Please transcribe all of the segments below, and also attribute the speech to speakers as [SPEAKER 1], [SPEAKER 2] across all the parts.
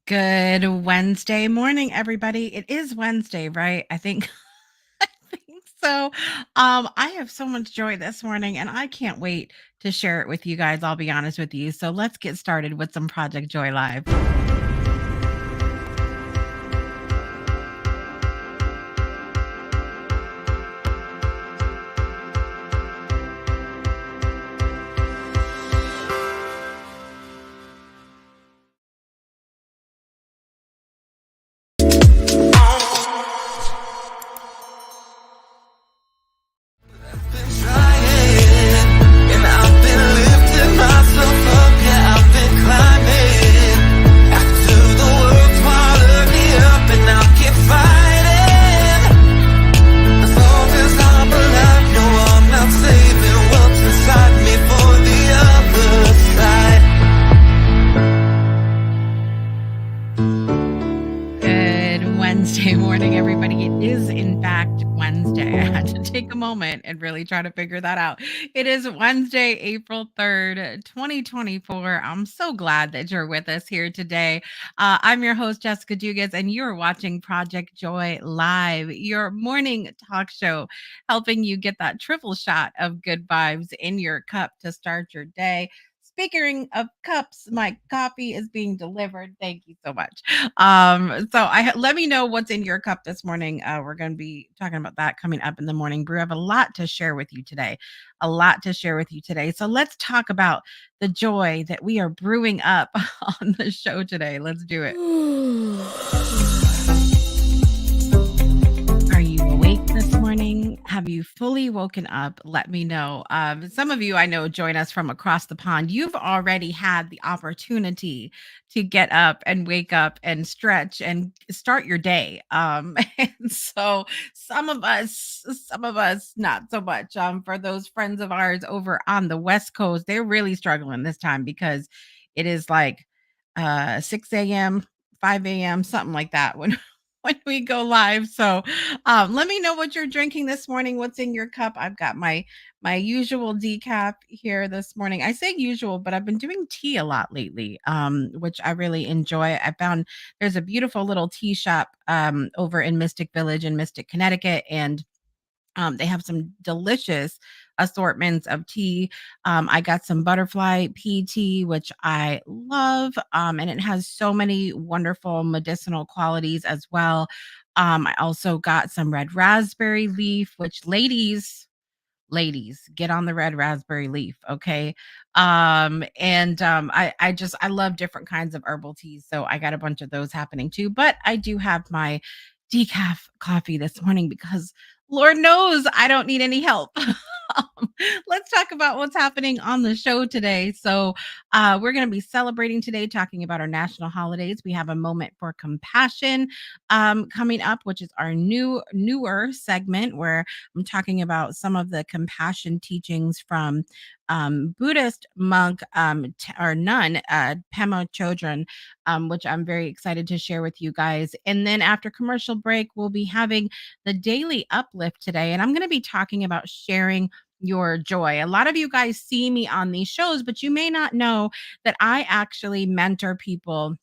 [SPEAKER 1] Good Wednesday morning, everybody. It is Wednesday, right? I think I think so. I have so much joy this morning and I can't wait to share it with you guys. I'll be honest with you. So let's get started with some Project Joy Live. Good Wednesday morning, everybody. It is, in fact, Wednesday. I had to take a moment and really try to figure that out. It is Wednesday, April 3rd, 2024. I'm so glad that you're with us here today. I'm your host, Jessica Dugas, and you're watching Project Joy Live, your morning talk show, helping you get that triple shot of good vibes in your cup to start your day. Speaking of cups, my coffee is being delivered. Thank you so much. Let me know what's in your cup this morning. We're going to be talking about that coming up in the morning brew. I have a lot to share with you today. A lot to share with you today. So let's talk about the joy that we are brewing up on the show today. Let's do it. Are you awake this morning? Have you fully woken up? Let me know. Some of you I know join us from across the pond. You've already had the opportunity to get up and wake up and stretch and start your day. And so some of us, not so much. For those friends of ours over on the West Coast, they're really struggling this time because it is like 6 a.m., 5 a.m., something like that when when we go live. So let me know what you're drinking this morning. What's in your cup? I've got my usual decaf here this morning. I say usual, but I've been doing tea a lot lately, which I really enjoy. I found there's a beautiful little tea shop over in Mystic Village in Mystic, Connecticut, and they have some delicious assortments of tea. I got some butterfly pea tea, which I love, and it has so many wonderful medicinal qualities as well. I also got some red raspberry leaf, which ladies get on the red raspberry leaf, okay. I love different kinds of herbal teas, so I got a bunch of those happening too, but I do have my decaf coffee this morning because Lord knows I don't need any help. Let's talk about what's happening on the show today. We're going to be celebrating today, talking about our national holidays. We have a moment for compassion coming up, which is our newer segment where I'm talking about some of the compassion teachings from Buddhist monk or nun Pema Chodron, which I'm very excited to share with you guys. And then after commercial break, we'll be having the daily uplift today, and I'm going to be talking about sharing your joy. A lot of you guys see me on these shows, but you may not know that I actually mentor people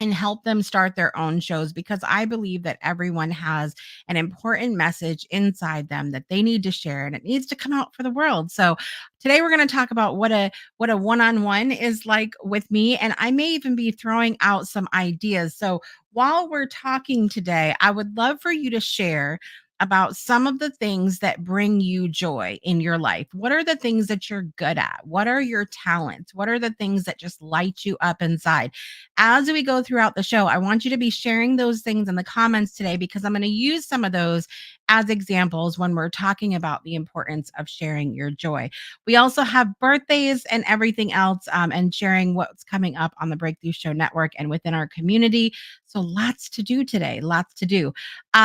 [SPEAKER 1] and help them start their own shows because I believe that everyone has an important message inside them that they need to share and it needs to come out for the world. So today we're going to talk about what a one-on-one is like with me, and I may even be throwing out some ideas. So while we're talking today, I would love for you to share about some of the things that bring you joy in your life. What are the things that you're good at? What are your talents? What are the things that just light you up inside? As we go throughout the show, I want you to be sharing those things in the comments today because I'm going to use some of those as examples when we're talking about the importance of sharing your joy. We also have birthdays and everything else, and sharing what's coming up on the Breakthrough Show Network and within our community. So lots to do today, lots to do.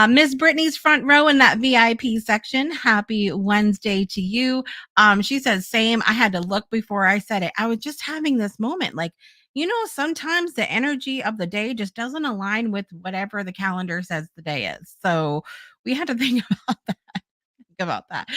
[SPEAKER 1] Miss Brittany's front row in that VIP section. Happy Wednesday to you. She says, same. I had to look before I said it. I was just having this moment like, sometimes the energy of the day just doesn't align with whatever the calendar says the day is. So we had to think about that. about that.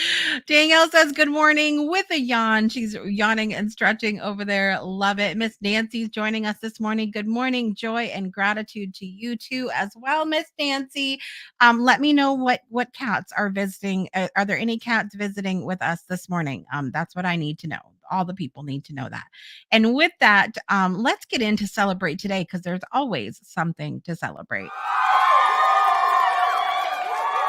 [SPEAKER 1] Danielle says, "Good morning," with a yawn. She's yawning and stretching over there. Love it. Miss Nancy's joining us this morning. Good morning. Joy and gratitude to you too as well, Miss Nancy. Let me know what cats are visiting. Are there any cats visiting with us this morning? That's what I need to know. All the people need to know that. And with that, let's get into celebrate today because there's always something to celebrate.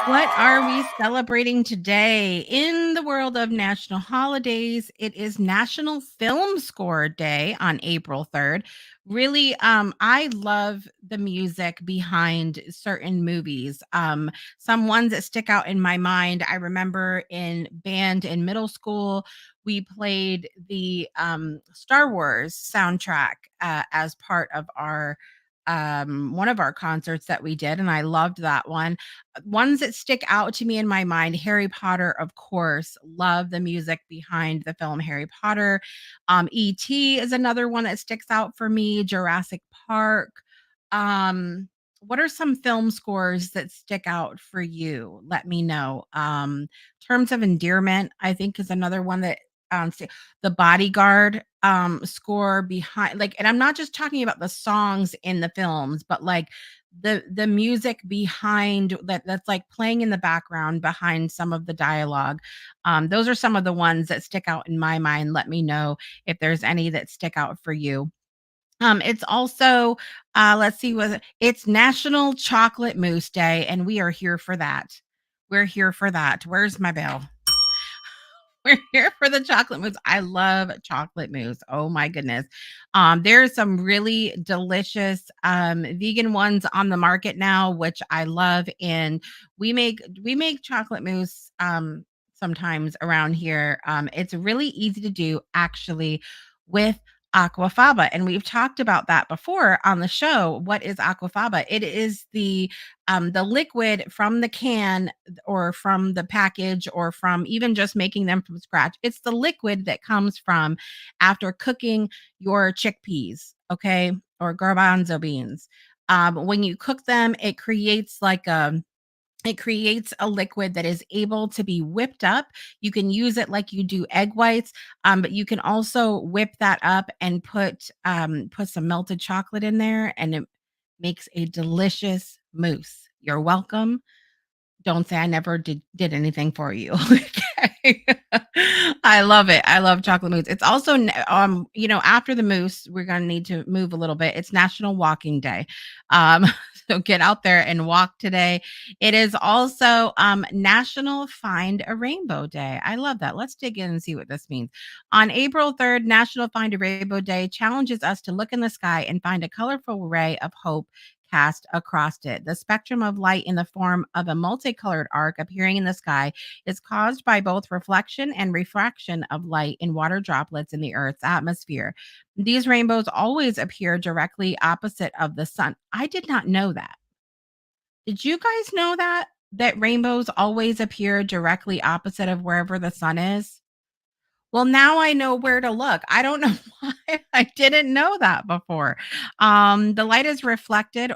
[SPEAKER 1] What are we celebrating today? In the world of national holidays, it is National Film Score Day on April 3rd. Really, I love the music behind certain movies. Some ones that stick out in my mind. I remember in band in middle school, we played the Star Wars soundtrack as part of our one of our concerts that we did, and I loved that one. Ones that stick out to me in my mind, Harry Potter, of course, love the music behind the film Harry Potter. E.T. is another one that sticks out for me, Jurassic Park. What are some film scores that stick out for you? Let me know. Terms of Endearment, I think, is another one that the Bodyguard score behind, like, and I'm not just talking about the songs in the films, but like the music behind that's like playing in the background behind some of the dialogue. Those are some of the ones that stick out in my mind. Let me know if there's any that stick out for you. It's also let's see, was it's National Chocolate Mousse Day, and we are here for that. We're here for that. Where's my bell? We're here for the chocolate mousse. I love chocolate mousse. Oh my goodness. There's some really delicious vegan ones on the market now, which I love. And we make chocolate mousse sometimes around here. It's really easy to do actually with aquafaba. And we've talked about that before on the show. What is aquafaba? It is the liquid from the can or from the package or from even just making them from scratch. It's the liquid that comes from after cooking your chickpeas, okay, or garbanzo beans. When you cook them, it creates a liquid that is able to be whipped up. You can use it like you do egg whites, but you can also whip that up and put some melted chocolate in there, and it makes a delicious mousse. You're welcome. Don't say I never did anything for you. Okay. I love it. I love chocolate mousse. It's also after the mousse, we're gonna need to move a little bit. It's National Walking Day. Um, so get out there and walk today. It is also National Find a Rainbow Day. I love that. Let's dig in and see what this means. On April 3rd, National Find a Rainbow Day challenges us to look in the sky and find a colorful ray of hope cast across it. The spectrum of light in the form of a multicolored arc appearing in the sky is caused by both reflection and refraction of light in water droplets in the Earth's atmosphere. These rainbows always appear directly opposite of the sun. I did not know that. Did you guys know that? That rainbows always appear directly opposite of wherever the sun is? Well, now I know where to look. I don't know why I didn't know that before. The light is refracted,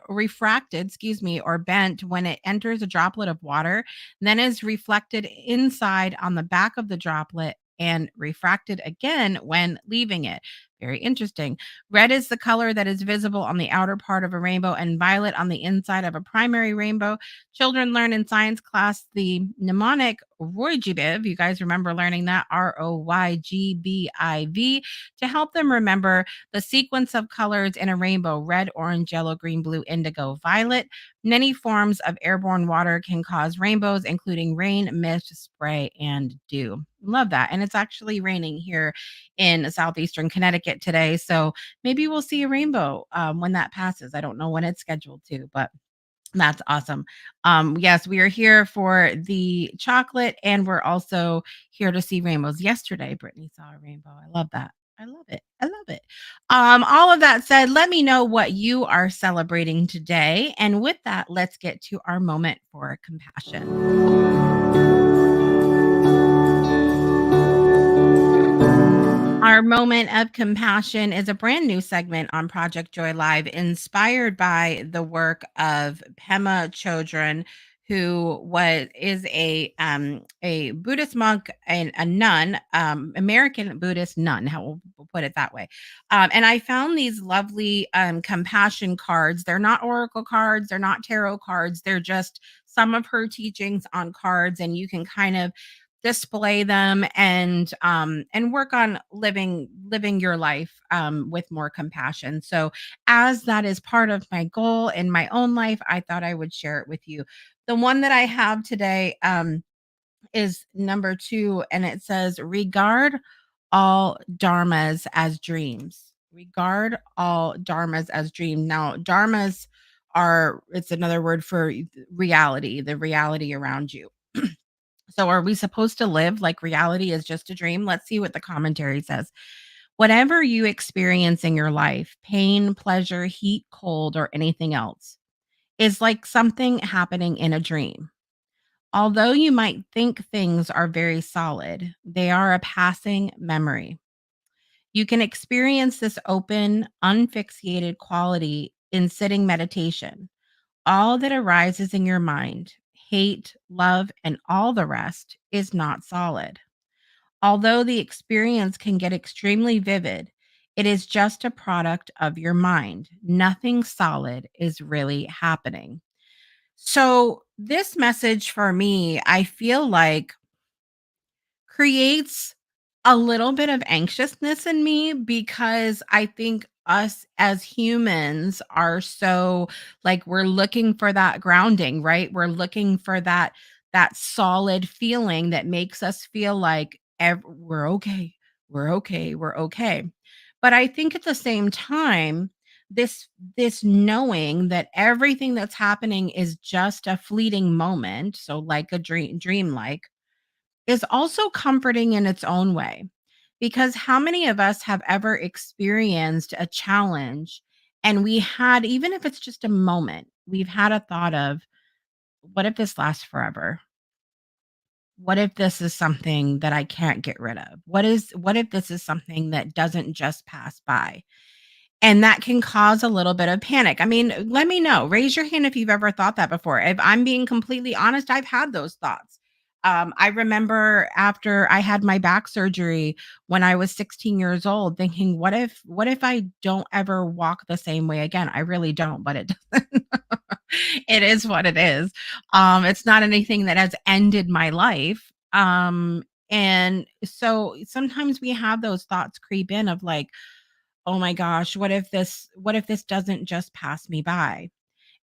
[SPEAKER 1] excuse me, or bent when it enters a droplet of water, then is reflected inside on the back of the droplet and refracted again when leaving it. Very interesting. Red is the color that is visible on the outer part of a rainbow, and violet on the inside of a primary rainbow. Children learn in science class the mnemonic Roygbiv. You guys remember learning that? Roygbiv, to help them remember the sequence of colors in a rainbow: red, orange, yellow, green, blue, indigo, violet. Many forms of airborne water can cause rainbows, including rain, mist, spray, and dew. Love that. And it's actually raining here in southeastern Connecticut today. So maybe we'll see a rainbow when that passes. I don't know when it's scheduled to, but that's awesome. Yes, we are here for the chocolate, and we're also here to see rainbows. Yesterday, Brittany saw a rainbow. I love that. I love it. I love it. All of that said, let me know what you are celebrating today. And with that, let's get to our moment for compassion. Our moment of compassion is a brand new segment on Project Joy Live, inspired by the work of Pema Chodron, who was is a Buddhist monk and a nun, American Buddhist nun, how we'll put it that way. And I found these lovely compassion cards. They're not oracle cards, they're not tarot cards, they're just some of her teachings on cards, and you can kind of display them and work on living your life with more compassion. So as that is part of my goal in my own life, I thought I would share it with you. The one that I have today is number 2, and it says, regard all dharmas as dreams. Regard all dharmas as dreams. Now, dharmas are, it's another word for reality, the reality around you. So are we supposed to live like reality is just a dream? Let's see what the commentary says. Whatever you experience in your life, pain, pleasure, heat, cold, or anything else, is like something happening in a dream. Although you might think things are very solid, they are a passing memory. You can experience this open, unfixated quality in sitting meditation. All that arises in your mind, hate, love, and all the rest, is not solid. Although the experience can get extremely vivid, it is just a product of your mind. Nothing solid is really happening. So, this message for me, I feel like creates a little bit of anxiousness in me because I think us as humans are so like we're looking for that grounding, right? We're looking for that solid feeling that makes us feel like we're okay. We're okay. We're okay. But I think at the same time this knowing that everything that's happening is just a fleeting moment, so like a dreamlike, is also comforting in its own way. Because how many of us have ever experienced a challenge and we had, even if it's just a moment, we've had a thought of, what if this lasts forever? What if this is something that I can't get rid of? What if this is something that doesn't just pass by? And that can cause a little bit of panic. I mean, let me know. Raise your hand if you've ever thought that before. If I'm being completely honest, I've had those thoughts. I remember after I had my back surgery when I was 16 years old, thinking, what if I don't ever walk the same way again? I really don't, but it doesn't. It is what it is. It's not anything that has ended my life. And so sometimes we have those thoughts creep in of like, oh my gosh, what if this doesn't just pass me by?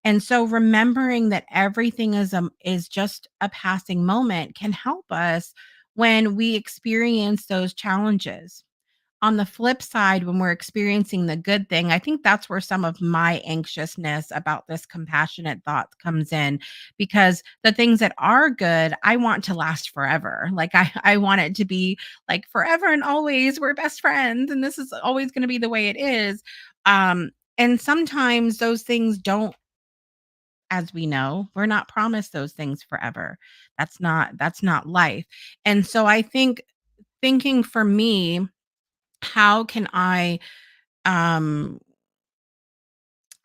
[SPEAKER 1] And so remembering that everything is just a passing moment can help us when we experience those challenges. On the flip side, when we're experiencing the good thing, I think that's where some of my anxiousness about this compassionate thought comes in, because the things that are good, I want to last forever. Like I want it to be like forever and always we're best friends and this is always going to be the way it is. And sometimes those things don't, as we know, we're not promised those things forever. That's not life. And so I think thinking for me, how can I um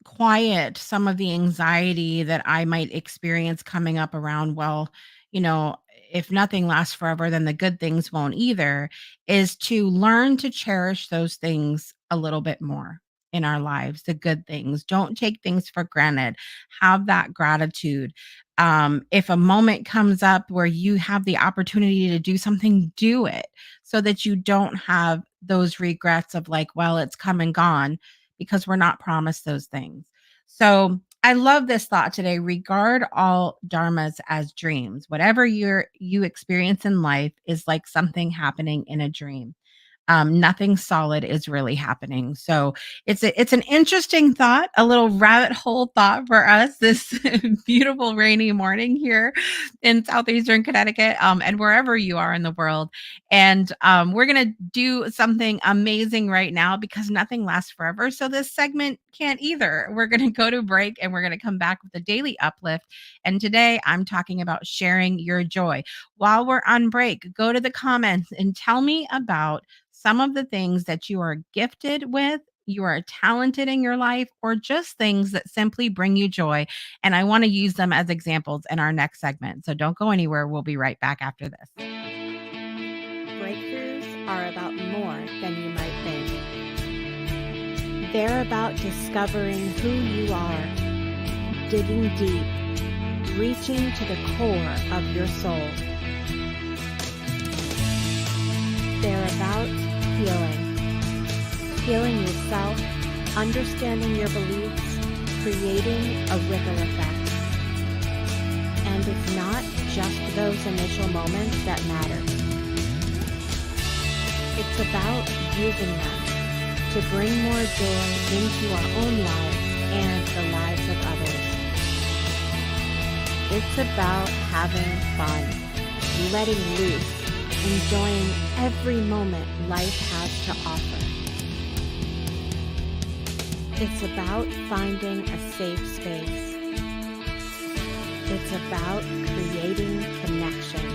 [SPEAKER 1] quiet some of the anxiety that I might experience coming up around, well, you know, if nothing lasts forever, then the good things won't either, is to learn to cherish those things a little bit more in our lives, the good things. Don't take things for granted. Have that gratitude. If a moment comes up where you have the opportunity to do something, do it so that you don't have those regrets of like, well, it's come and gone, because we're not promised those things. So I love this thought today. Regard all dharmas as dreams. Whatever you experience in life is like something happening in a dream. Nothing solid is really happening. So it's an interesting thought, a little rabbit hole thought for us this beautiful rainy morning here in southeastern Connecticut, and wherever you are in the world. And we're gonna do something amazing right now because nothing lasts forever. So this segment can't either. We're gonna go to break and we're gonna come back with a daily uplift. And today I'm talking about sharing your joy. While we're on break, go to the comments and tell me about some of the things that you are gifted with, you are talented in your life, or just things that simply bring you joy. And I want to use them as examples in our next segment. So don't go anywhere. We'll be right back after this.
[SPEAKER 2] Breakthroughs are about more than you might think. They're about discovering who you are, digging deep, reaching to the core of your soul. They're about healing yourself, understanding your beliefs, creating a ripple effect. And it's not just those initial moments that matter. It's about using them to bring more joy into our own lives and the lives of others. It's about having fun, letting loose, enjoying every moment life has to offer. It's about finding a safe space. It's about creating connection.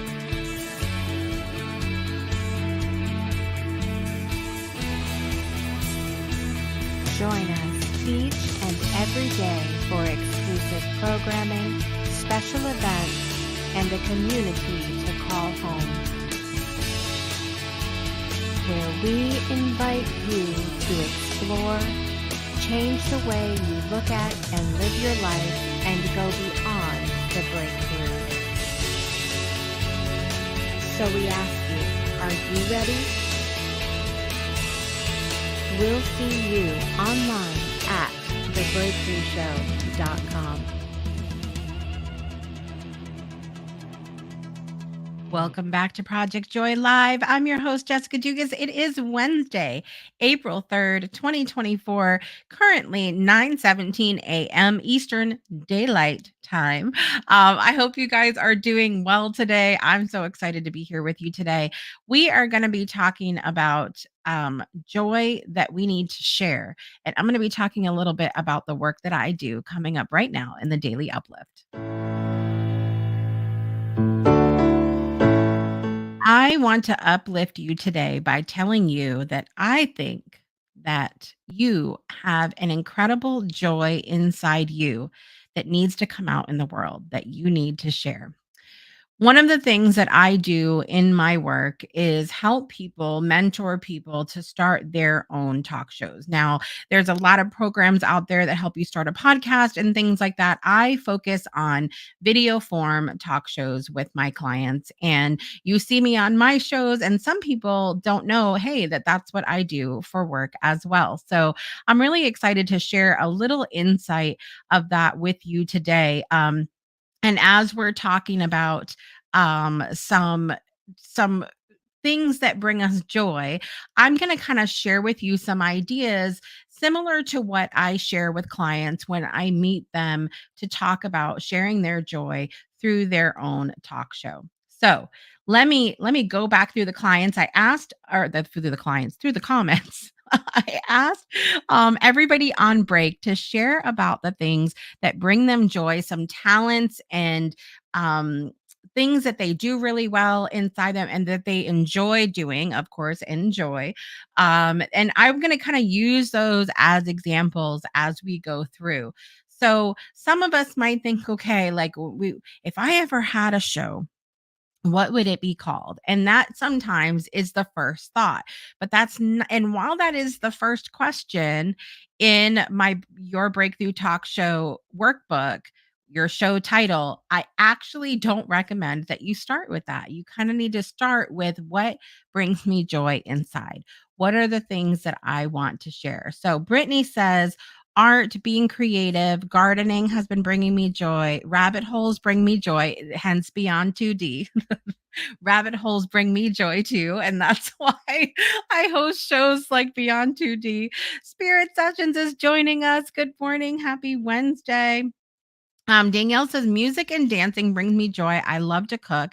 [SPEAKER 2] Join us each and every day for exclusive programming, special events, and a community to call home, where we invite you to explore, change the way you look at and live your life, and go beyond the breakthrough. So we ask you, are you ready? We'll see you online at thebreakthroughshow.com.
[SPEAKER 1] Welcome back to Project Joy Live. I'm your host, Jessica Dugas. It is Wednesday, April 3rd, 2024, currently 9:17 a.m. Eastern Daylight Time. I hope you guys are doing well today. I'm so excited to be here with you today. We are going to be talking about joy that we need to share. And I'm going to be talking a little bit about the work that I do coming up right now in the Daily Uplift. I want to uplift you today by telling you that I think that you have an incredible joy inside you that needs to come out in the world, that you need to share. One of the things that I do in my work is help people, mentor people to start their own talk shows. Now, there's a lot of programs out there that help you start a podcast and things like that. I focus on video form talk shows with my clients, and you see me on my shows, and some people don't know, hey, that's what I do for work as well. So I'm really excited to share a little insight of that with you today. And as we're talking about some things that bring us joy, I'm going to kind of share with you some ideas similar to what I share with clients when I meet them to talk about sharing their joy through their own talk show. So let me go back through the clients I asked, or through the comments. I asked everybody on break to share about the things that bring them joy, some talents and um, things that they do really well inside them and that they enjoy doing, of course, enjoy. And I'm going to kind of use those as examples as we go through. So some of us might think, okay, if I ever had a show, what would it be called? And that sometimes is the first thought. But and while that is the first question in my Your Breakthrough Talk Show workbook, your show title, I actually don't recommend that you start with that. You kind of need to start with what brings me joy inside. What are the things that I want to share? So Brittany says, art, being creative, gardening has been bringing me joy. Rabbit holes bring me joy, hence Beyond 2D. Rabbit holes bring me joy too. And that's why I host shows like Beyond 2D. Spirit Sessions is joining us. Good morning. Happy Wednesday. Danielle says, music and dancing brings me joy. I love to cook.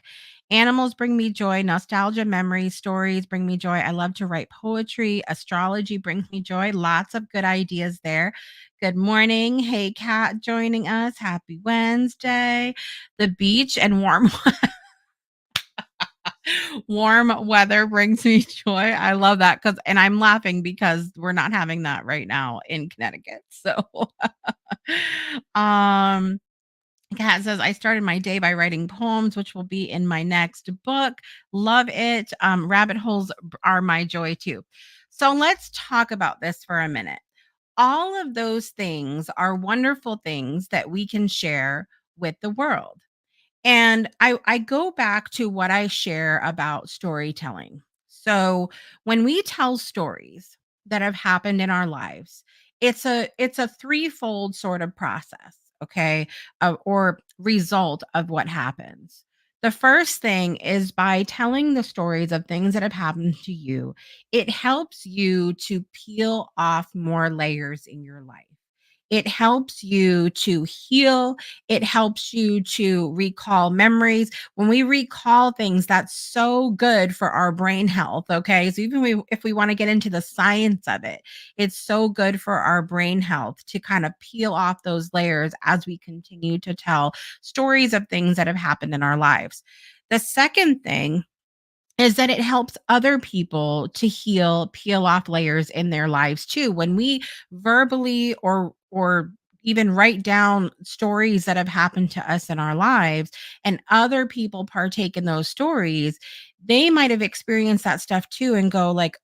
[SPEAKER 1] Animals bring me joy. Nostalgia, memories, stories bring me joy. I love to write poetry. Astrology brings me joy. Lots of good ideas there. Good morning. Hey, Kat, joining us. Happy Wednesday. The beach and warm Warm weather brings me joy. I love that because, and I'm laughing because we're not having that right now in Connecticut. So, um, Kat says, I started my day by writing poems, which will be in my next book. Love it. Rabbit holes are my joy too. So let's talk about this for a minute. All of those things are wonderful things that we can share with the world. And I go back to what I share about storytelling. So when we tell stories that have happened in our lives, it's a threefold sort of process, okay, or result of what happens. The first thing is by telling the stories of things that have happened to you, it helps you to peel off more layers in your life. It helps you to heal, it helps you to recall memories. When we recall things, that's so good for our brain health, okay? So even if we wanna get into the science of it, it's so good for our brain health to kind of peel off those layers as we continue to tell stories of things that have happened in our lives. The second thing is that it helps other people to heal, peel off layers in their lives too. When we verbally or even write down stories that have happened to us in our lives and other people partake in those stories, they might have experienced that stuff too and go like,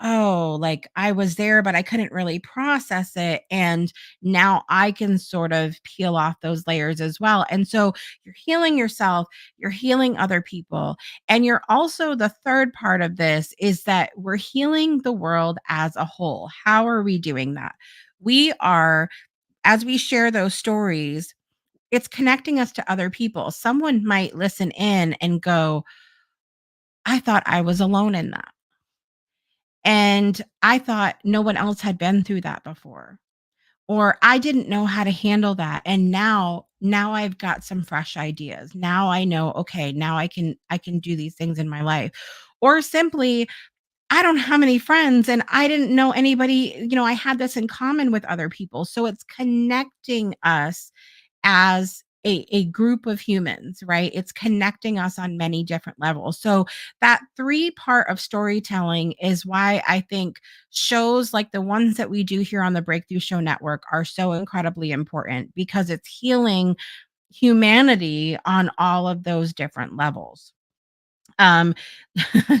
[SPEAKER 1] oh, like I was there, but I couldn't really process it. And now I can sort of peel off those layers as well. And so you're healing yourself, you're healing other people. And you're also, the third part of this is that we're healing the world as a whole. How are we doing that? We are, as we share those stories, it's connecting us to other people. Someone might listen in and go, I thought I was alone in that. And I thought no one else had been through that before. Or I didn't know how to handle that. And now I've got some fresh ideas. Now I know, okay, now I can do these things in my life. Or simply, I don't have any friends and I didn't know anybody, I had this in common with other people. So it's connecting us as a group of humans, right? It's connecting us on many different levels. So that three part of storytelling is why I think shows like the ones that we do here on the Breakthrough Show Network are so incredibly important because it's healing humanity on all of those different levels. Um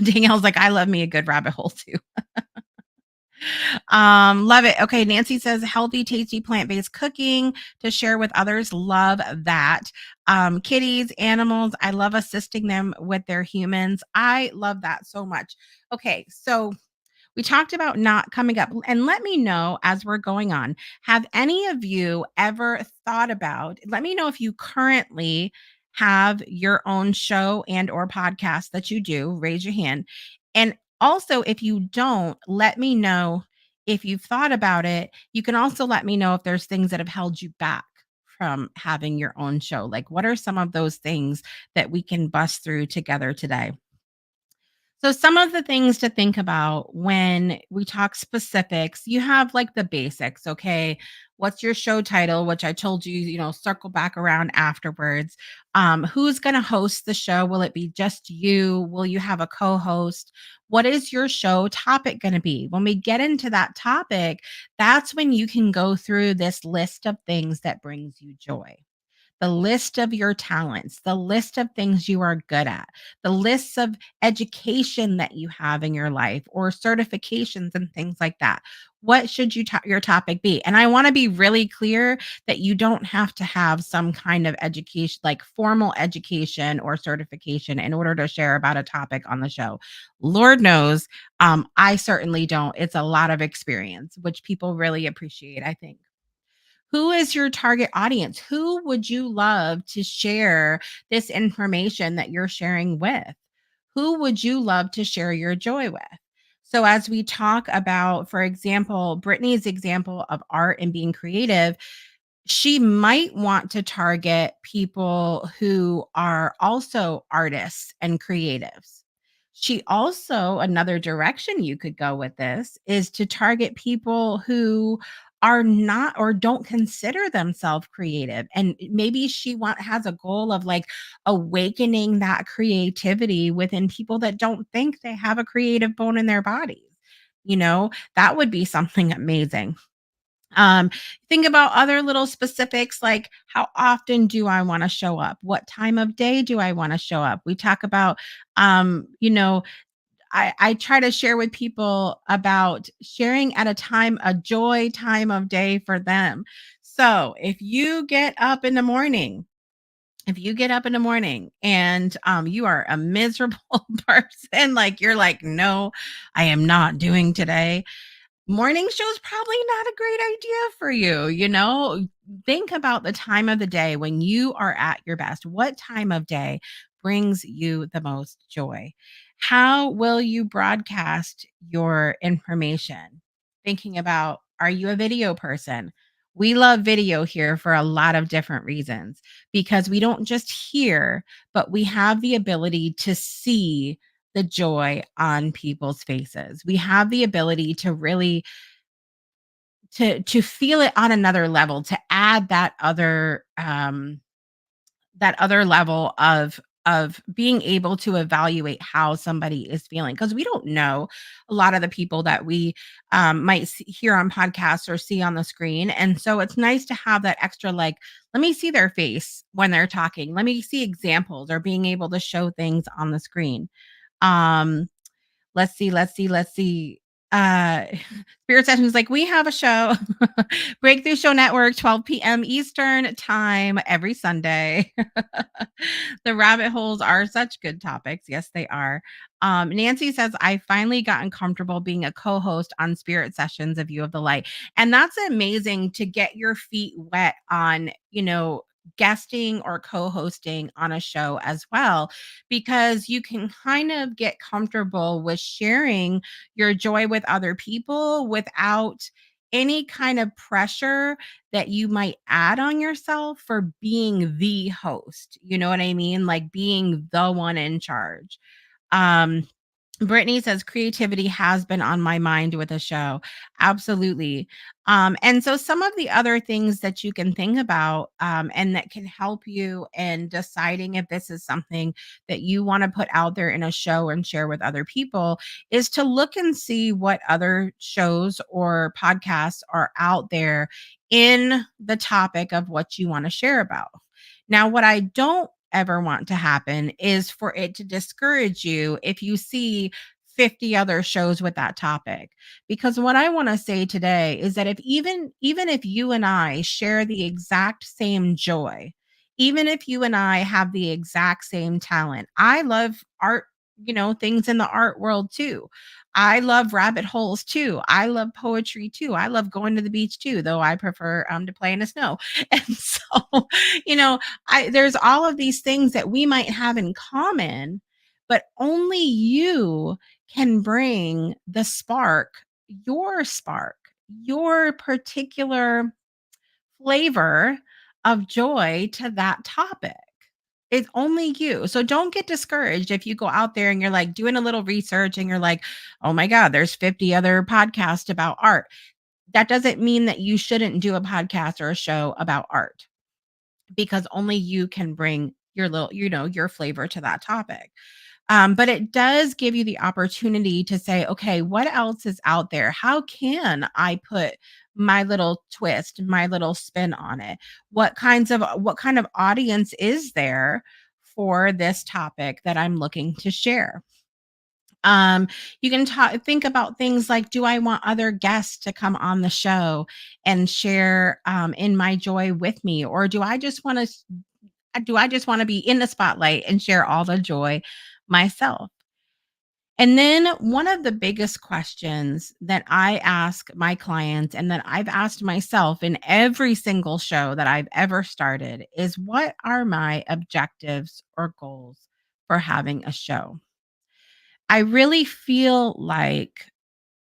[SPEAKER 1] Danielle's like, I love me a good rabbit hole too. Love it. Okay, Nancy says healthy, tasty, plant-based cooking to share with others. Love that. Kitties, animals, I love assisting them with their humans. I love that so much. Okay, so we talked about not coming up, and let me know as we're going on, have any of you ever thought about, let me know if you currently have your own show and or podcast that you do, raise your hand. And also if you don't, let me know if you've thought about it. You can also let me know if there's things that have held you back from having your own show. Like what are some of those things that we can bust through together today? So some of the things to think about when we talk specifics, you have like the basics, okay? What's your show title, which I told you, circle back around afterwards. Who's going to host the show? Will it be just you? Will you have a co-host? What is your show topic going to be? When we get into that topic, that's when you can go through this list of things that brings you joy, the list of your talents, the list of things you are good at, the lists of education that you have in your life or certifications and things like that. What should your topic be? And I want to be really clear that you don't have to have some kind of education, like formal education or certification in order to share about a topic on the show. Lord knows, I certainly don't. It's a lot of experience, which people really appreciate, I think. Who is your target audience? Who would you love to share this information that you're sharing with? Who would you love to share your joy with? So, as we talk about, for example, Brittany's example of art and being creative, she might want to target people who are also artists and creatives. She also, another direction you could go with this is to target people who are not or don't consider themselves creative, and maybe she want has a goal of like awakening that creativity within people that don't think they have a creative bone in their bodies. That would be something amazing. um think about other little specifics, like how often do I want to show up, what time of day do I want to show up. We talk about um you know I try to share with people about sharing at a joy time of day for them. So if you get up in the morning and you are a miserable person, like you're like, no, I am not doing today. Morning show's probably not a great idea for you. Think about the time of the day when you are at your best. What time of day brings you the most joy? How will you broadcast your information? Thinking about, are you a video person? We love video here for a lot of different reasons, because we don't just hear, but we have the ability to see the joy on people's faces. We have the ability to really to feel it on another level, to add that other level of being able to evaluate how somebody is feeling, because we don't know a lot of the people that we might hear on podcasts or see on the screen. And so it's nice to have that extra, like, let me see their face when they're talking, let me see examples, or being able to show things on the screen. um let's see. Uh, Spirit Sessions, like, we have a show, Breakthrough Show Network, 12 p.m. Eastern time every Sunday. The rabbit holes are such good topics. Yes, they are. Nancy says, I finally gotten comfortable being a co host on Spirit Sessions, A View of the Light. And that's amazing to get your feet wet on, guesting or co hosting on a show as well, because you can kind of get comfortable with sharing your joy with other people without any kind of pressure that you might add on yourself for being the host. You know what I mean? Like being the one in charge. Um, Brittany says creativity has been on my mind with the show. Absolutely. And so some of the other things that you can think about, and that can help you in deciding if this is something that you want to put out there in a show and share with other people, is to look and see what other shows or podcasts are out there in the topic of what you want to share about. Now, what I don't ever want to happen is for it to discourage you if you see 50 other shows with that topic. Because what I want to say today is that if even if you and I share the exact same joy, even if you and I have the exact same talent, I love art, things in the art world too. I love rabbit holes too. I love poetry too. I love going to the beach too, though I prefer to play in the snow. And so, you know, there's all of these things that we might have in common, but only you can bring the spark, your particular flavor of joy to that topic. It's only you. So don't get discouraged if you go out there and you're like doing a little research and you're like, oh my God, there's 50 other podcasts about art. That doesn't mean that you shouldn't do a podcast or a show about art, because only you can bring your little, your flavor to that topic. But it does give you the opportunity to say, okay, what else is out there? How can I put my little twist, my little spin on it? What kind of audience is there for this topic that I'm looking to share? Um, you can think about things like, do I want other guests to come on the show and share in my joy with me? Or do I just want to be in the spotlight and share all the joy myself? And then one of the biggest questions that I ask my clients and that I've asked myself in every single show that I've ever started is, what are my objectives or goals for having a show? I really feel like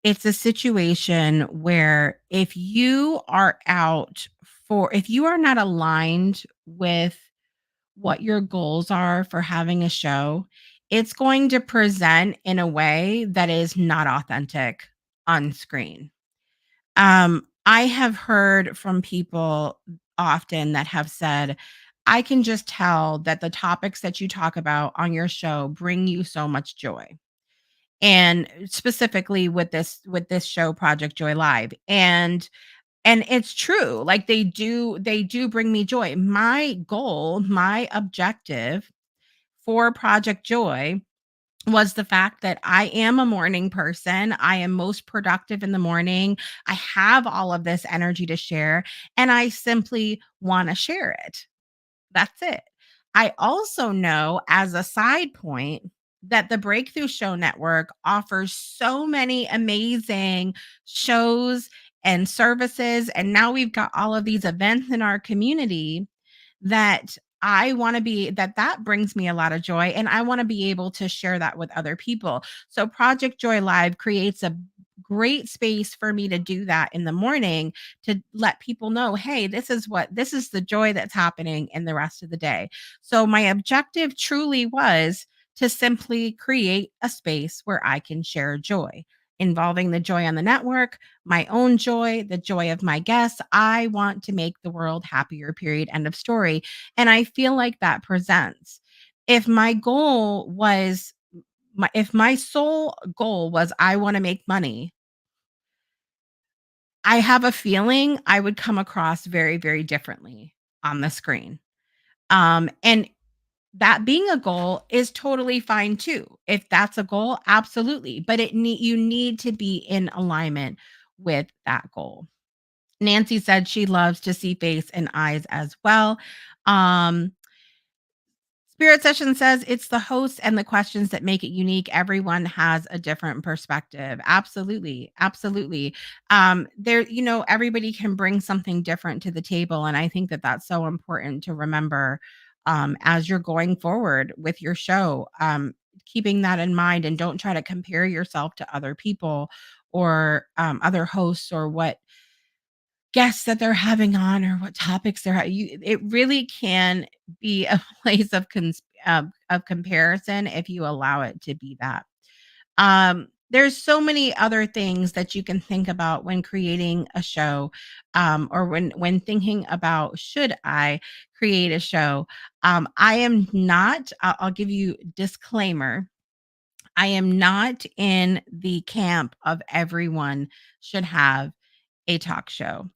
[SPEAKER 1] it's a situation where if you are not aligned with what your goals are for having a show, it's going to present in a way that is not authentic on screen. I have heard from people often that have said, "I can just tell that the topics that you talk about on your show bring you so much joy." And specifically with this show Project Joy Live. And it's true. Like they do bring me joy. My goal, my objective for Project Joy was the fact that I am a morning person. I am most productive in the morning. I have all of this energy to share, and I simply want to share it. That's it. I also know as a side point that the Breakthrough Show Network offers so many amazing shows and services. And now we've got all of these events in our community that I want to be that brings me a lot of joy, and I want to be able to share that with other people. So Project Joy Live creates a great space for me to do that in the morning, to let people know, hey, this is the joy that's happening in the rest of the day. So my objective truly was to simply create a space where I can share joy, involving the joy on the network, my own joy, the joy of my guests. I want to make the world happier, period. End of story. And I feel like that presents. If my goal was, if my sole goal was, I want to make money, I have a feeling I would come across very, very differently on the screen. And that being a goal is totally fine too. If that's a goal, absolutely. But you need to be in alignment with that goal. Nancy said she loves to see face and eyes as well. Um, Spirit Session says it's the host and the questions that make it unique. Everyone has a different perspective. Absolutely. Absolutely. Everybody can bring something different to the table. And I think that that's so important to remember as you're going forward with your show. Keeping that in mind, and don't try to compare yourself to other people or other hosts, or what guests that they're having on, or what topics it really can be a place of of comparison if you allow it to be that. There's so many other things that you can think about when creating a show, or when thinking about, should I create a show? I am not. I'll give you disclaimer. I am not in the camp of everyone should have a talk show,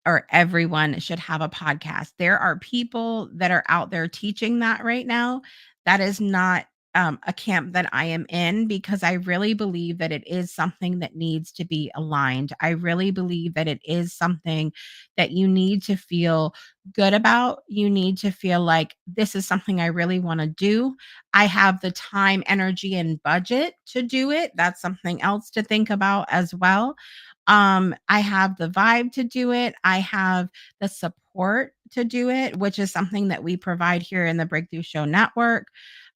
[SPEAKER 1] or everyone should have a podcast. There are people that are out there teaching that right now. That is not a camp that I am in, because I really believe that it is something that needs to be aligned. I really believe that it is something that you need to feel good about. You need to feel like, this is something I really want to do. I have the time, energy, and budget to do it. That's something else to think about as well. I have the vibe to do it. I have the support to do it, which is something that we provide here in the Breakthrough Show Network.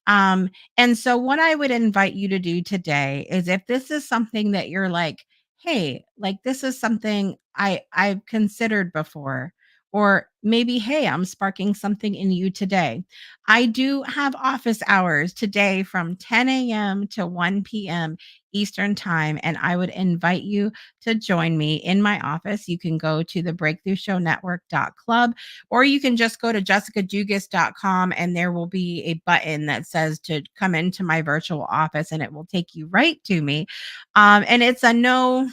[SPEAKER 1] Um, and so what I would invite you to do today is, if this is something that you're like, hey, like this is something I've considered before, or maybe, hey, I'm sparking something in you today. I do have office hours today from 10 a.m. to 1 p.m. Eastern time, and I would invite you to join me in my office. You can go to the breakthroughshownetwork.club, or you can just go to jessicadugas.com, and there will be a button that says to come into my virtual office, and it will take you right to me. And it's a no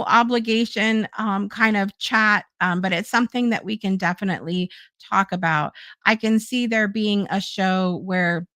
[SPEAKER 1] obligation kind of chat, but it's something that we can definitely talk about. I can see there being a show where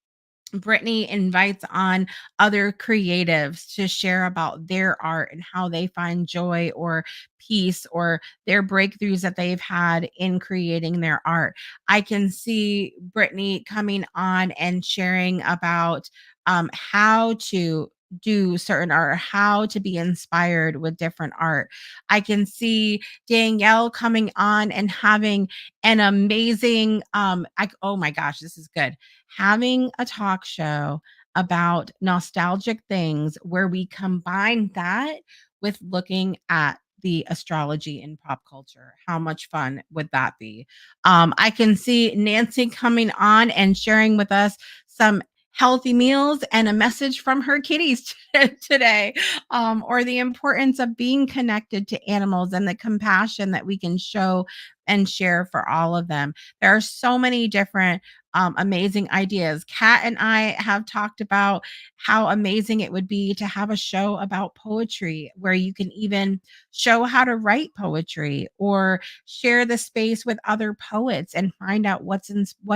[SPEAKER 1] Brittany invites on other creatives to share about their art and how they find joy or peace, or their breakthroughs that they've had in creating their art. I can see Brittany coming on and sharing about how to do certain art, how to be inspired with different art. I can see Danielle coming on and having an amazing oh my gosh, this is good, having a talk show about nostalgic things, where we combine that with looking at the astrology in pop culture. How much fun would that be? I can see Nancy coming on and sharing with us some healthy meals and a message from her kitties today, or the importance of being connected to animals and the compassion that we can show and share for all of them. There are so many different amazing ideas. Kat and I have talked about how amazing it would be to have a show about poetry where you can even show how to write poetry or share the space with other poets and find out what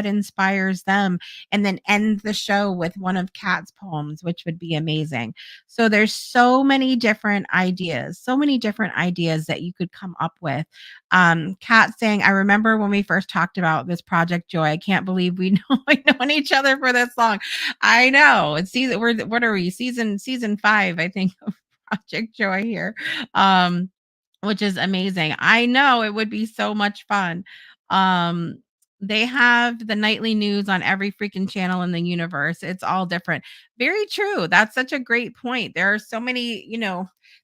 [SPEAKER 1] inspires them, and then end the show with one of Kat's poems, which would be amazing. So there's so many different ideas that you could come up with. Kat saying, I remember when we first talked about this Project Joy. I can't believe we know known each other for this long. I know. It's season we're what are we? Season 5, I think, of Project Joy here. Um which is amazing. I know it would be so much fun. Um, they have the nightly news on every freaking channel in the universe. It's all different. Very true. That's such a great point. There are so many,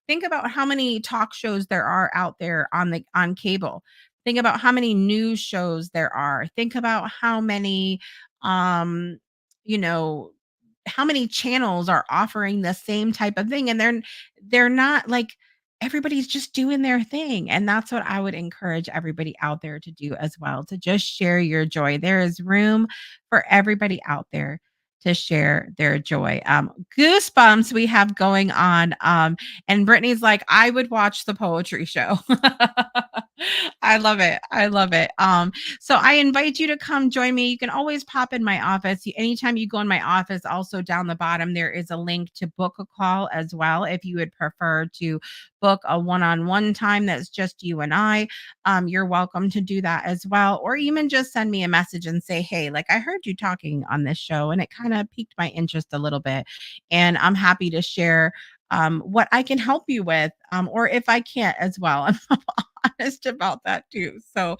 [SPEAKER 1] think about how many talk shows there are out there on cable. Think about how many news shows there are. Think about how many um, you know, how many channels are offering the same type of thing, and they're not like everybody's just doing their thing. And that's what I would encourage everybody out there to do as well, to just share your joy. There is room for everybody out there to share their joy. Goosebumps we have going on. And Brittany's like, I would watch the poetry show. I love it. I love it. So I invite you to come join me. You can always pop in my office. Anytime you go in my office, also down the bottom, there is a link to book a call as well. If you would prefer to book a one-on-one time that's just you and I, you're welcome to do that as well. Or even just send me a message and say, hey, like I heard you talking on this show and it kind of piqued my interest a little bit. And I'm happy to share what I can help you with, or if I can't as well. I'm honest about that too. So,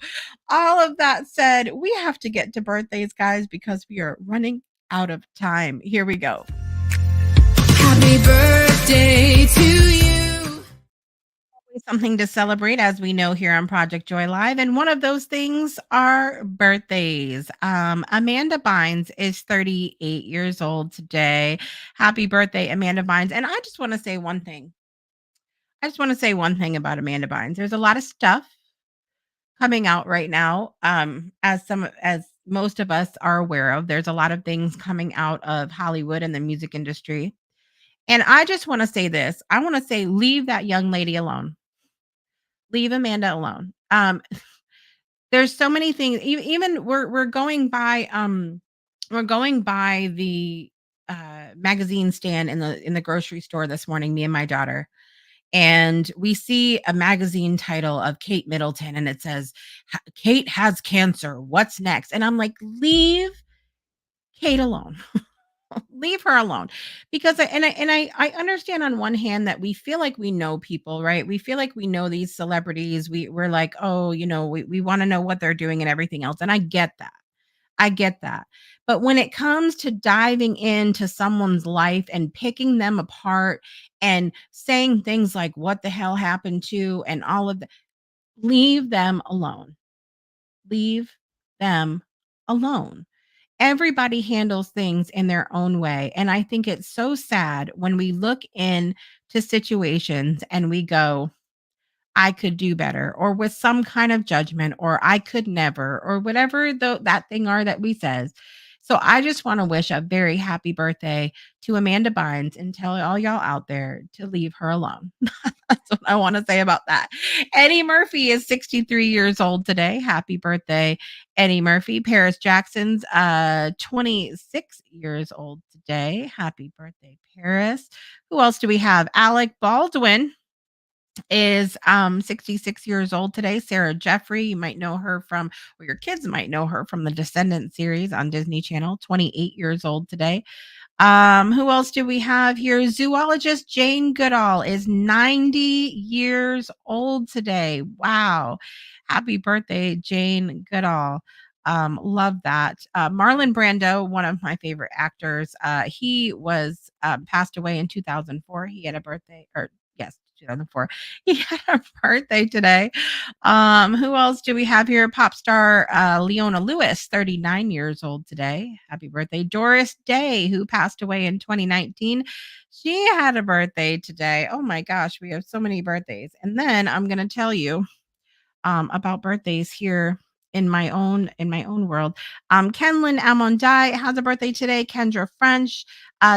[SPEAKER 1] all of that said, we have to get to birthdays, guys, because we are running out of time. Here we go. Happy birthday to you. Always something to celebrate, as we know here on Project Joy Live. And one of those things are birthdays. Amanda Bynes is 38 years old today. Happy birthday, Amanda Bynes. And I just want to say one thing. I just want to say one thing about Amanda Bynes. There's a lot of stuff coming out right now, as most of us are aware of. There's a lot of things coming out of Hollywood and the music industry. And I just want to say this. I want to say leave that young lady alone. Leave Amanda alone. There's so many things. Even we're going by the magazine stand in the grocery store this morning, me and my daughter, and we see a magazine title of Kate Middleton, and it says, Kate has cancer. What's next? And I'm like, leave Kate alone. Leave her alone. Because I understand on one hand that we feel like we know people, right? We feel like we know these celebrities. We're like, oh, we want to know what they're doing and everything else. And I get that. I get that. But when it comes to diving into someone's life and picking them apart and saying things like what the hell happened to and all of that, leave them alone. Leave them alone. Everybody handles things in their own way. And I think it's so sad when we look into situations and we go, I could do better, or with some kind of judgment, or I could never, or whatever that thing are that we says. So I just want to wish a very happy birthday to Amanda Bynes and tell all y'all out there to leave her alone. That's what I want to say about that. Eddie Murphy is 63 years old today. Happy birthday, Eddie Murphy. Paris Jackson's 26 years old today. Happy birthday, Paris. Who else do we have? Alec Baldwin is 66 years old today. Sarah Jeffrey, you might know her from, or your kids might know her from the Descendants series on Disney Channel, 28 years old today. Who else do we have here? Zoologist Jane Goodall is 90 years old today. Wow. Happy birthday, Jane Goodall. Love that. Marlon Brando, one of my favorite actors. He was passed away in 2004. He had a birthday, or yes, 2004. He had a birthday today. Who else do we have here? Pop star Leona Lewis, 39 years old today. Happy birthday. Doris Day, who passed away in 2019. She had a birthday today. Oh my gosh, we have so many birthdays. And then I'm going to tell you about birthdays here in my own world. Kenlyn Amondai has a birthday today. Kendra French,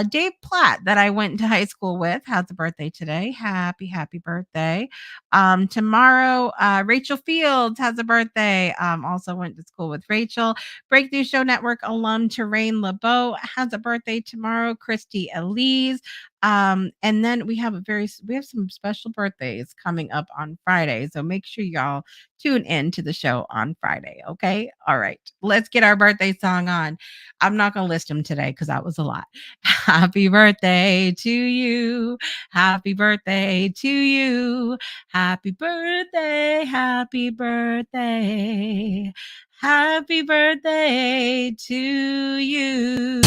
[SPEAKER 1] Dave Platt, that I went to high school with, has a birthday today. Happy birthday! Tomorrow, Rachel Fields has a birthday. Also went to school with Rachel. Breakthrough Show Network alum Terrain LeBeau has a birthday tomorrow. Christy Elise. And then we have some special birthdays coming up on Friday. So make sure y'all tune in to the show on Friday. Okay. All right. Let's get our birthday song on. I'm not going to list them today because that was a lot. Happy birthday to you. Happy birthday to you. Happy birthday. Happy birthday. Happy birthday to you.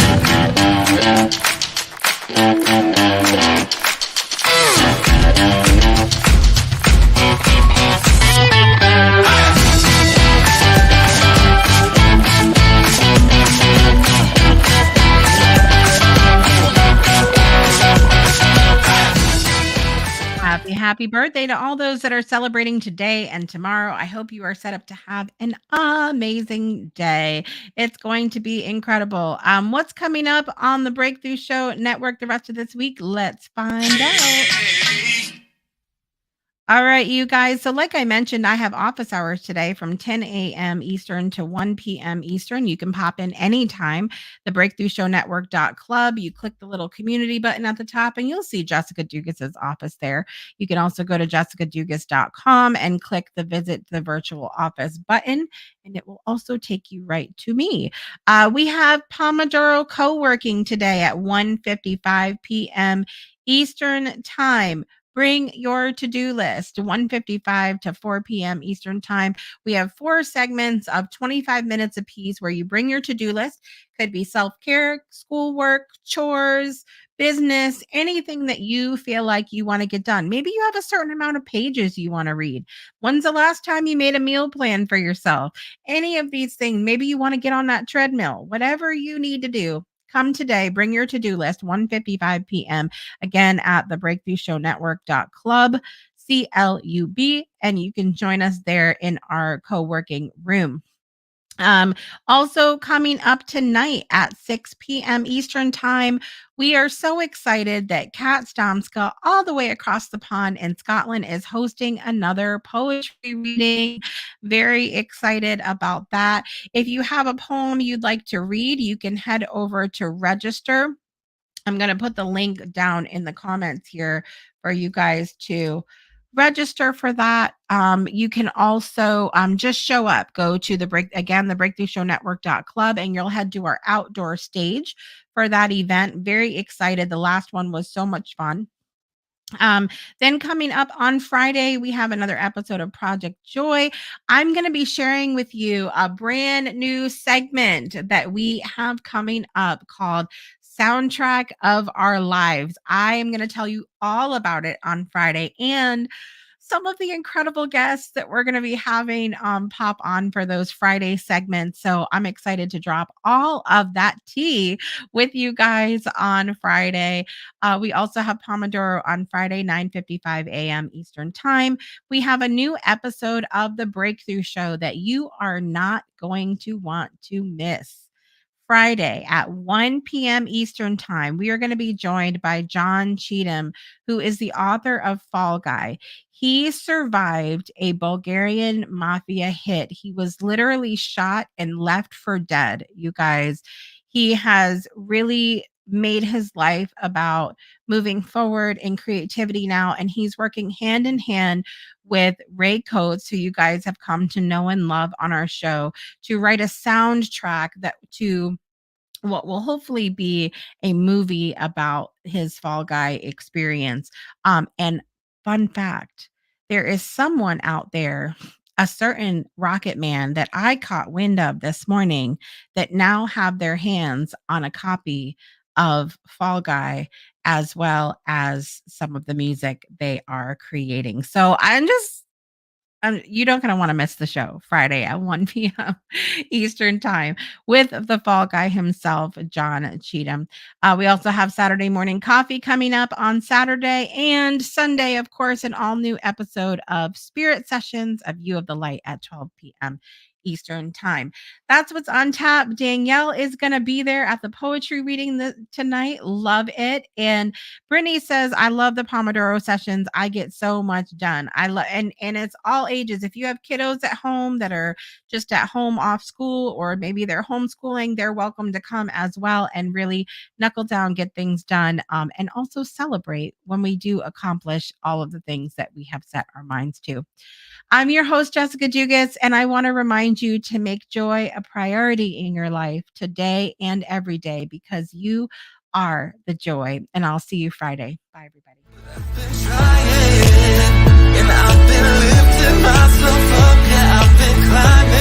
[SPEAKER 1] Happy birthday to all those that are celebrating today and tomorrow. I hope you are set up to have an amazing day. It's going to be incredible. What's coming up on the Breakthrough Show Network the rest of this week? Let's find out. All right, you guys. So, like I mentioned, I have office hours today from 10 a.m. Eastern to 1 p.m. Eastern. You can pop in anytime. The Breakthrough Show Network.club. You click the little community button at the top, and you'll see Jessica Dugas' office there. You can also go to jessicadugas.com and click the visit the virtual office button, and it will also take you right to me. We have Pomodoro co-working today at 1:55 p.m. Eastern Time. Bring your to-do list 1:55 to 4 p.m. Eastern Time. We have 4 segments of 25 minutes apiece where you bring your to-do list. Could be self-care, schoolwork, chores, business, anything that you feel like you want to get done. Maybe you have a certain amount of pages you want to read. When's the last time you made a meal plan for yourself? Any of these things. Maybe you want to get on that treadmill. Whatever you need to do, come today. Bring your to-do list 1:55 p.m. Again at the Breakthrough Show Network.club, CLUB, and you can join us there in our co-working room. Also coming up tonight at 6 p.m. Eastern Time, we are so excited that Kat Stomska, all the way across the pond in Scotland, is hosting another poetry reading. Very excited about that. If you have a poem you'd like to read, you can head over to register. I'm going to put the link down in the comments here for you guys to register for that. You can also just show up, go to the Breakthrough Show Network.club, and you'll head to our outdoor stage for that event. Very excited. The last one was so much fun. Then coming up on Friday, we have another episode of Project Joy. I'm going to be sharing with you a brand new segment that we have coming up called Soundtrack of Our Lives. I am going to tell you all about it on Friday and some of the incredible guests that we're going to be having pop on for those Friday segments. So I'm excited to drop all of that tea with you guys on Friday. We also have Pomodoro on Friday, 9:55 a.m. Eastern Time. We have a new episode of The Breakthrough Show that you are not going to want to miss. Friday at 1 p.m. Eastern Time, we are going to be joined by John Cheatham, who is the author of Fall Guy. He survived a Bulgarian mafia hit. He was literally shot and left for dead, you guys. He has really made his life about moving forward in creativity now, and he's working hand in hand with Ray Coates, who you guys have come to know and love on our show, to write a soundtrack that to what will hopefully be a movie about his Fall Guy experience. And fun fact, there is someone out there, a certain Rocket Man that I caught wind of this morning, that now have their hands on a copy of Fall Guy as well as some of the music they are creating. So you don't gonna want to miss the show Friday at 1 p.m. Eastern time with the Fall Guy himself, John Cheatham. We also have Saturday morning coffee coming up on Saturday and Sunday, of course, an all new episode of Spirit Sessions of You of the Light at 12 p.m. Eastern time. That's what's on tap. Danielle is going to be there at the poetry reading tonight. Love it. And Brittany says, I love the Pomodoro sessions. I get so much done. I love and it's all ages. If you have kiddos at home that are just at home off school, or maybe they're homeschooling, they're welcome to come as well and really knuckle down, get things done, and also celebrate when we do accomplish all of the things that we have set our minds to. I'm your host, Jessica Dugas, and I want to remind you to make joy a priority in your life today and every day because you are the joy. And I'll see you Friday. Bye, everybody.
[SPEAKER 3] I've been trying, and I've been lifting myself up, yeah, I've been climbing.